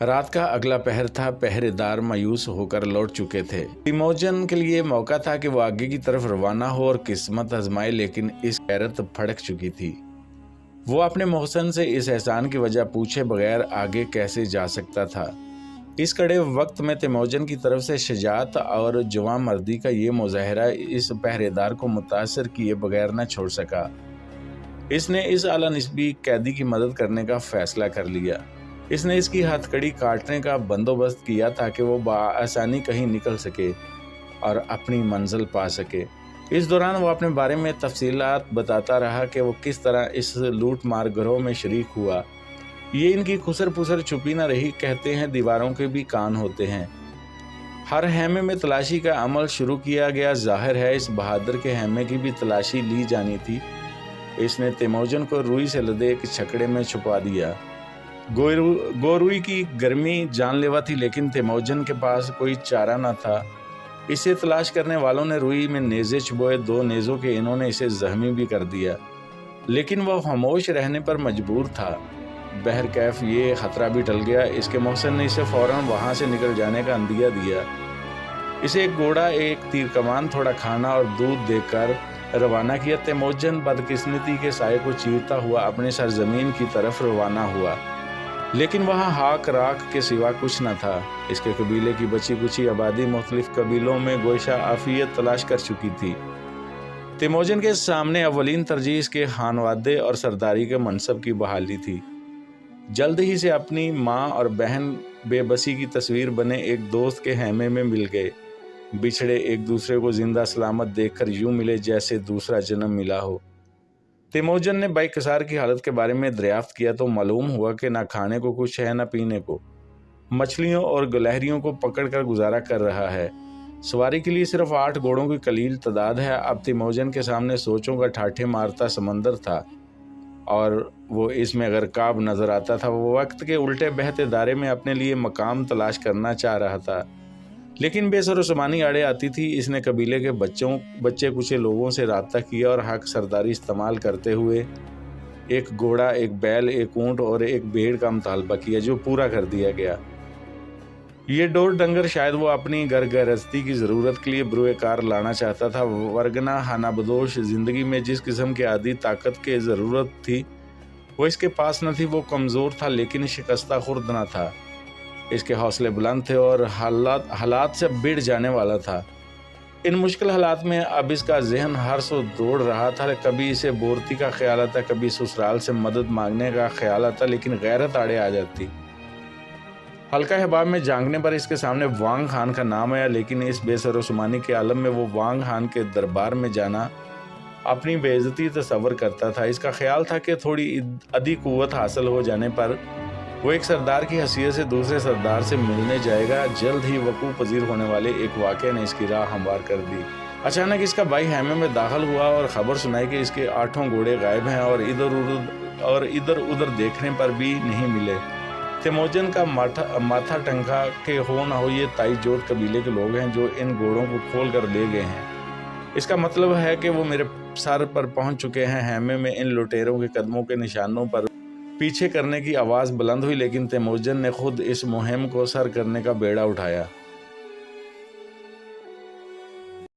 رات کا اگلا پہر تھا۔ پہرے دار مایوس ہو کر لوٹ چکے تھے۔ تیموجن کے لیے موقع تھا کہ وہ آگے کی طرف روانہ ہو اور قسمت آزمائے، لیکن اس غیرت پھڑک چکی تھی۔ وہ اپنے محسن سے اس احسان کی وجہ پوچھے بغیر آگے کیسے جا سکتا تھا۔ اس کڑے وقت میں تیموجن کی طرف سے شجاعت اور جواں مردی کا یہ مظاہرہ اس پہرے دار کو متاثر کیے بغیر نہ چھوڑ سکا۔ اس نے اس اعلیٰ نسبی قیدی کی مدد کرنے کا فیصلہ کر لیا۔ اس نے اس کی ہتھ کڑی کاٹنے کا بندوبست کیا تاکہ وہ بآسانی کہیں نکل سکے اور اپنی منزل پا سکے۔ اس دوران وہ اپنے بارے میں تفصیلات بتاتا رہا کہ وہ کس طرح اس لوٹ مار گروہ میں شریک ہوا۔ یہ ان کی خسر پسر چھپی نہ رہی۔ کہتے ہیں دیواروں کے بھی کان ہوتے ہیں۔ ہر خیمے میں تلاشی کا عمل شروع کیا گیا۔ ظاہر ہے اس بہادر کے خیمے کی بھی تلاشی لی جانی تھی۔ اس نے تیموجن کو روئی سے لدے ایک چھکڑے میں چھپا دیا۔ گوروئی کی گرمی جان لیوا تھی، لیکن تیموجن کے پاس کوئی چارہ نہ تھا۔ اسے تلاش کرنے والوں نے روئی میں نیزے چبوئے۔ 2 نیزوں کے انہوں نے اسے زخمی بھی کر دیا، لیکن وہ خاموش رہنے پر مجبور تھا۔ بہرکیف یہ خطرہ بھی ٹل گیا۔ اس کے محسن نے اسے فوراً وہاں سے نکل جانے کا عندیہ دیا۔ اسے ایک گھوڑا، ایک تیر کمان، تھوڑا کھانا اور دودھ دے کر روانہ کیا۔ تیموجن بدقسمتی کے سائے کو چیرتا ہوا اپنے سرزمین کی طرف روانہ ہوا، لیکن وہاں ہاک راک کے سوا کچھ نہ تھا۔ اس کے قبیلے کی بچی کچی آبادی مختلف قبیلوں میں گوشہ عافیت تلاش کر چکی تھی۔ تیموجن کے سامنے اولین ترجیح اس کے خانوادے اور سرداری کے منصب کی بحالی تھی۔ جلد ہی سے اپنی ماں اور بہن بے بسی کی تصویر بنے ایک دوست کے خیمے میں مل گئے۔ بچھڑے ایک دوسرے کو زندہ سلامت دیکھ کر یوں ملے جیسے دوسرا جنم ملا ہو۔ تیموجن نے بائی کسار کی حالت کے بارے میں دریافت کیا تو معلوم ہوا کہ نہ کھانے کو کچھ ہے نہ پینے کو۔ مچھلیوں اور گلہریوں کو پکڑ کر گزارا کر رہا ہے۔ سواری کے لیے صرف 8 گھوڑوں کی قلیل تعداد ہے۔ اب تیموجن کے سامنے سوچوں کا ٹھاٹھے مارتا سمندر تھا اور وہ اس میں غرقاب نظر آتا تھا۔ وہ وقت کے الٹے بہتے دارے میں اپنے لیے مقام تلاش کرنا چاہ رہا تھا، لیکن بے سر و سامانی آڑے آتی تھی۔ اس نے قبیلے کے بچے کچھ لوگوں سے رابطہ کیا اور حق سرداری استعمال کرتے ہوئے ایک گھوڑا، ایک بیل، ایک اونٹ اور ایک بھیڑ کا مطالبہ کیا، جو پورا کر دیا گیا۔ یہ ڈور ڈنگر شاید وہ اپنی گرگرستی کی ضرورت کے لیے بروئے کار لانا چاہتا تھا، ورگنہ خانہ بدوش زندگی میں جس قسم کی عادی طاقت کی ضرورت تھی وہ اس کے پاس نہ تھی۔ وہ کمزور تھا لیکن شکستہ خورد نہ تھا۔ اس کے حوصلے بلند تھے اور حالات سے بڑھ جانے والا تھا۔ ان مشکل حالات میں اب اس کا ذہن ہر سو دوڑ رہا تھا۔ کبھی اسے بورتی کا خیال آتا، کبھی سسرال سے مدد مانگنے کا خیال آتا، لیکن غیرت آڑے آ جاتی۔ ہلکا حباب میں جھانکنے پر اس کے سامنے وانگ خان کا نام آیا، لیکن اس بے سر و سامانی کے عالم میں وہ وانگ خان کے دربار میں جانا اپنی بے عزتی تصور کرتا تھا۔ اس کا خیال تھا کہ تھوڑی ادھی قوت حاصل ہو جانے پر وہ ایک سردار کی حیثیت سے دوسرے سردار سے ملنے جائے گا۔ جلد ہی وقوع پذیر ہونے والے ایک واقعے نے اس کی راہ ہموار کر دی۔ اچانک اس کا بھائی خیمے میں داخل ہوا اور خبر سنائی کہ اس کے 8 گھوڑے غائب ہیں اور ادھر ادھر دیکھنے پر بھی نہیں ملے۔ تیموجن کا ماتھا ٹنکا کہ ہو نہ ہو یہ تائی جوت قبیلے کے لوگ ہیں جو ان گھوڑوں کو کھول کر لے گئے ہیں۔ اس کا مطلب ہے کہ وہ میرے سر پر پہنچ چکے ہیں۔ خیمے میں ان لٹیروں کے قدموں کے نشانوں پر پیچھے کرنے کی آواز بلند ہوئی، لیکن تیموجن نے خود اس مہم کو سر کرنے کا بیڑا اٹھایا۔